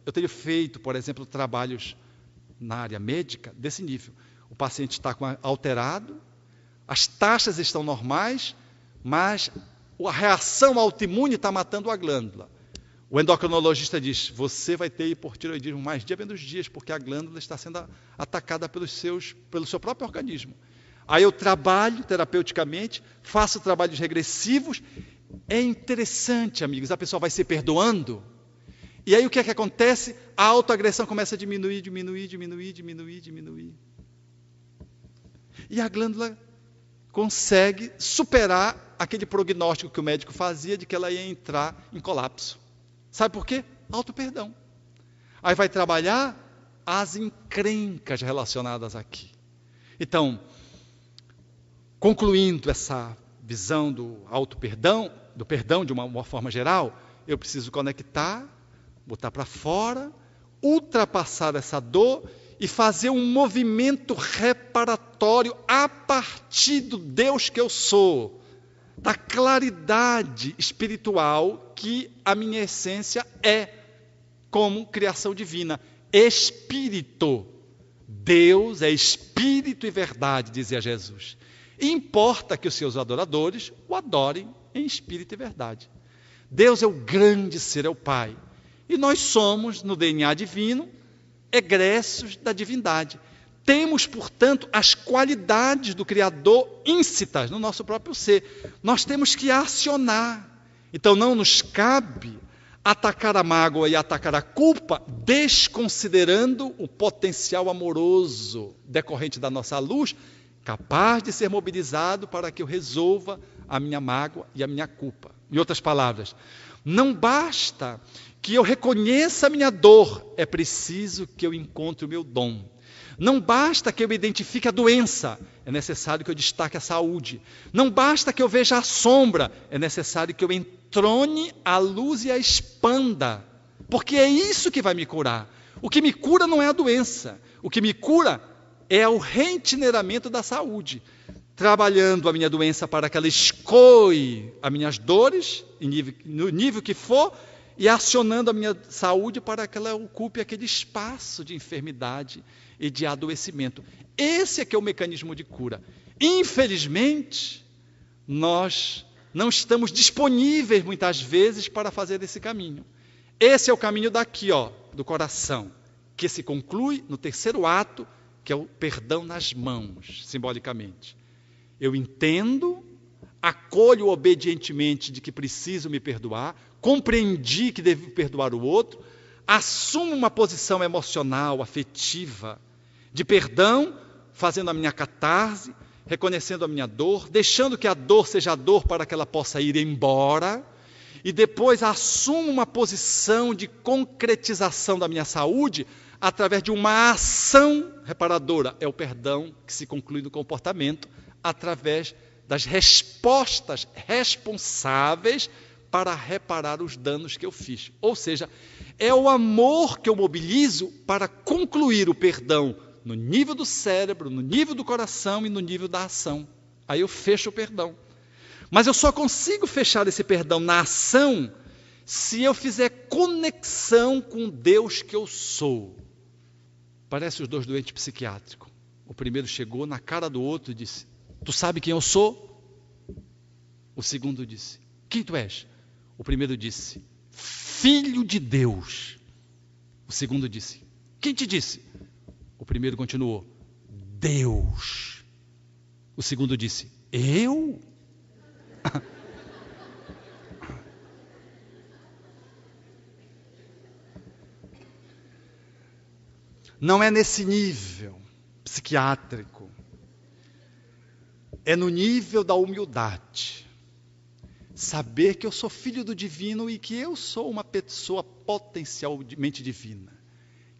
Eu tenho feito, por exemplo, trabalhos na área médica desse nível. O paciente está alterado, as taxas estão normais, mas a reação autoimune está matando a glândula. O endocrinologista diz, você vai ter hipotireoidismo mais dia menos dias, porque a glândula está sendo atacada pelo seu próprio organismo. Aí eu trabalho terapeuticamente, faço trabalhos regressivos. É interessante, amigos, a pessoa vai se perdoando. E aí o que é que acontece? A autoagressão começa a diminuir. E a glândula consegue superar aquele prognóstico que o médico fazia de que ela ia entrar em colapso. Sabe por quê? Auto-perdão. Aí vai trabalhar as encrencas relacionadas aqui. Então, concluindo essa visão do auto-perdão, do perdão de uma forma geral, eu preciso conectar, botar para fora, ultrapassar essa dor e fazer um movimento reparatório a partir do Deus que eu sou, da claridade espiritual que a minha essência é, como criação divina. Espírito. Deus é espírito e verdade, dizia Jesus. E importa que os seus adoradores o adorem em espírito e verdade. Deus é o grande ser, é o Pai. E nós somos, no DNA divino, egressos da divindade. Temos, portanto, as qualidades do Criador íncitas no nosso próprio ser. Nós temos que acionar. Então não nos cabe atacar a mágoa e atacar a culpa, desconsiderando o potencial amoroso decorrente da nossa luz, capaz de ser mobilizado para que eu resolva a minha mágoa e a minha culpa. Em outras palavras, não basta que eu reconheça a minha dor, é preciso que eu encontre o meu dom. Não basta que eu identifique a doença, é necessário que eu destaque a saúde. Não basta que eu veja a sombra, é necessário que eu entrone a luz e a expanda. Porque é isso que vai me curar. O que me cura não é a doença. O que me cura é o reitineramento da saúde. Trabalhando a minha doença para que ela escoe as minhas dores, no nível que for, e acionando a minha saúde para que ela ocupe aquele espaço de enfermidade e de adoecimento. Esse é que é o mecanismo de cura. Infelizmente, nós não estamos disponíveis muitas vezes para fazer esse caminho. Esse é o caminho daqui, do coração, que se conclui no terceiro ato, que é o perdão nas mãos, simbolicamente. Eu entendo, acolho obedientemente de que preciso me perdoar, compreendi que devo perdoar o outro, assumo uma posição emocional, afetiva, de perdão, fazendo a minha catarse, reconhecendo a minha dor, deixando que a dor seja a dor para que ela possa ir embora, e depois assumo uma posição de concretização da minha saúde através de uma ação reparadora. É o perdão que se conclui no comportamento, através das respostas responsáveis para reparar os danos que eu fiz. Ou seja, é o amor que eu mobilizo para concluir o perdão no nível do cérebro, no nível do coração e no nível da ação. Aí eu fecho o perdão. Mas eu só consigo fechar esse perdão na ação se eu fizer conexão com o Deus que eu sou. Parece os dois doentes psiquiátricos. O primeiro chegou na cara do outro e disse, tu sabe quem eu sou? O segundo disse, quem tu és? O primeiro disse, Filho de Deus. O segundo disse, quem te disse? O primeiro continuou, Deus. O segundo disse, eu? Não é nesse nível psiquiátrico. É no nível da humildade. Saber que eu sou filho do divino e que eu sou uma pessoa potencialmente divina.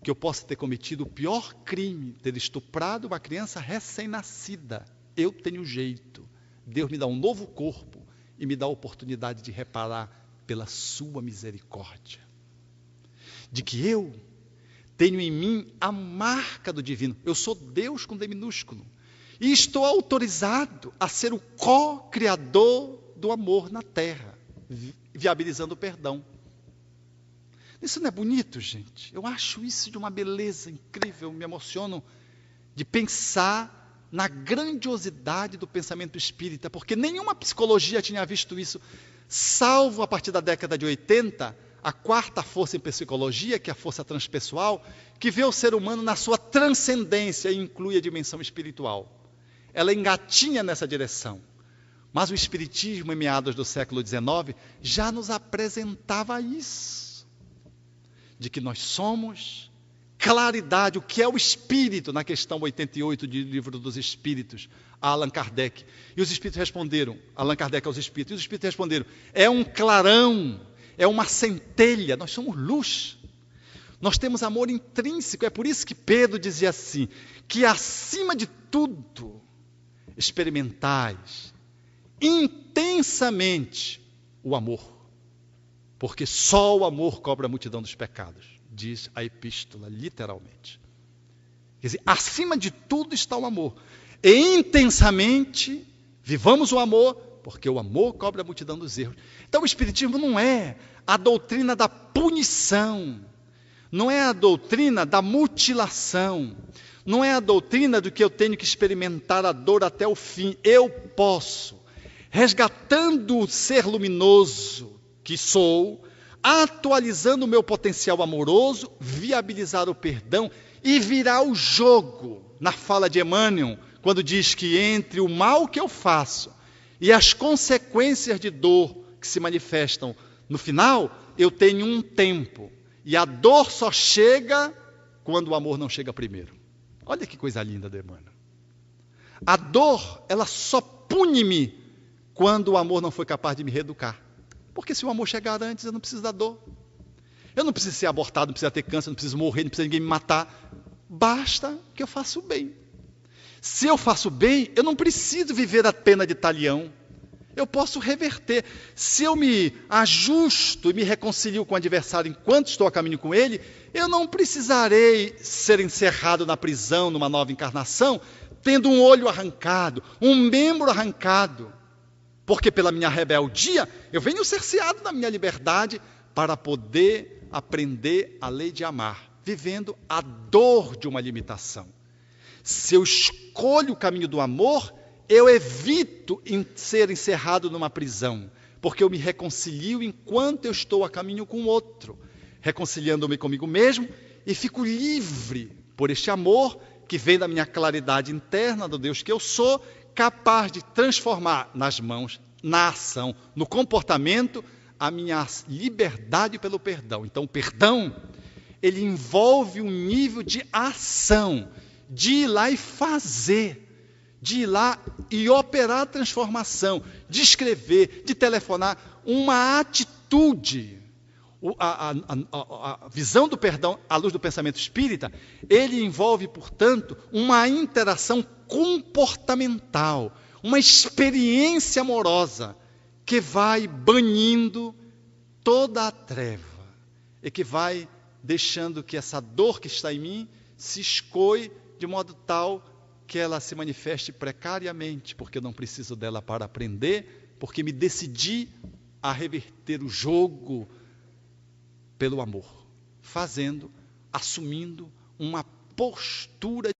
Que eu possa ter cometido o pior crime, ter estuprado uma criança recém-nascida. Eu tenho jeito. Deus me dá um novo corpo e me dá a oportunidade de reparar pela sua misericórdia. De que eu tenho em mim a marca do divino. Eu sou Deus com D minúsculo. E estou autorizado a ser o co-criador do amor na terra, viabilizando o perdão. Isso não é bonito, gente? Eu acho isso de uma beleza incrível, me emociono de pensar na grandiosidade do pensamento espírita, porque nenhuma psicologia tinha visto isso, salvo a partir da década de 80, a quarta força em psicologia, que é a força transpessoal, que vê o ser humano na sua transcendência e inclui a dimensão espiritual. Ela engatinha nessa direção. Mas o Espiritismo, em meados do século XIX, já nos apresentava isso. De que nós somos claridade, o que é o Espírito, na questão 88 do Livro dos Espíritos, a Allan Kardec. E os Espíritos responderam, Allan Kardec aos Espíritos, e os Espíritos responderam, é um clarão, é uma centelha, nós somos luz. Nós temos amor intrínseco, é por isso que Pedro dizia assim, que acima de tudo, experimentais intensamente o amor, porque só o amor cobre a multidão dos pecados, diz a epístola, literalmente. Quer dizer, acima de tudo está o amor, e intensamente vivamos o amor, porque o amor cobre a multidão dos erros. Então o Espiritismo não é a doutrina da punição, não é a doutrina da mutilação, não é a doutrina do que eu tenho que experimentar a dor até o fim. Eu posso, resgatando o ser luminoso que sou, atualizando o meu potencial amoroso, viabilizar o perdão e virar o jogo. Na fala de Emmanuel, quando diz que entre o mal que eu faço e as consequências de dor que se manifestam no final, eu tenho um tempo. E a dor só chega quando o amor não chega primeiro. Olha que coisa linda do Emmanuel. A dor, ela só pune-me quando o amor não foi capaz de me reeducar. Porque se o amor chegar antes, eu não preciso da dor. Eu não preciso ser abortado, não preciso ter câncer, não preciso morrer, não precisa ninguém me matar. Basta que eu faça o bem. Se eu faço bem, eu não preciso viver a pena de talião. Eu posso reverter. Se eu me ajusto e me reconcilio com o adversário enquanto estou a caminho com ele, eu não precisarei ser encerrado na prisão, numa nova encarnação, tendo um olho arrancado, um membro arrancado. Porque pela minha rebeldia, eu venho cerceado da minha liberdade para poder aprender a lei de amar, vivendo a dor de uma limitação. Se eu escolho o caminho do amor, eu evito ser encerrado numa prisão, porque eu me reconcilio enquanto eu estou a caminho com o outro, reconciliando-me comigo mesmo e fico livre por este amor que vem da minha claridade interna, do Deus que eu sou, capaz de transformar nas mãos, na ação, no comportamento, a minha liberdade pelo perdão. Então, o perdão, ele envolve um nível de ação, de ir lá e fazer, de ir lá e operar a transformação, de escrever, de telefonar, uma atitude. A visão do perdão, à luz do pensamento espírita, ele envolve, portanto, uma interação comportamental, uma experiência amorosa que vai banindo toda a treva e que vai deixando que essa dor que está em mim se escoe de modo tal que ela se manifeste precariamente, porque eu não preciso dela para aprender, porque me decidi a reverter o jogo pelo amor, assumindo uma postura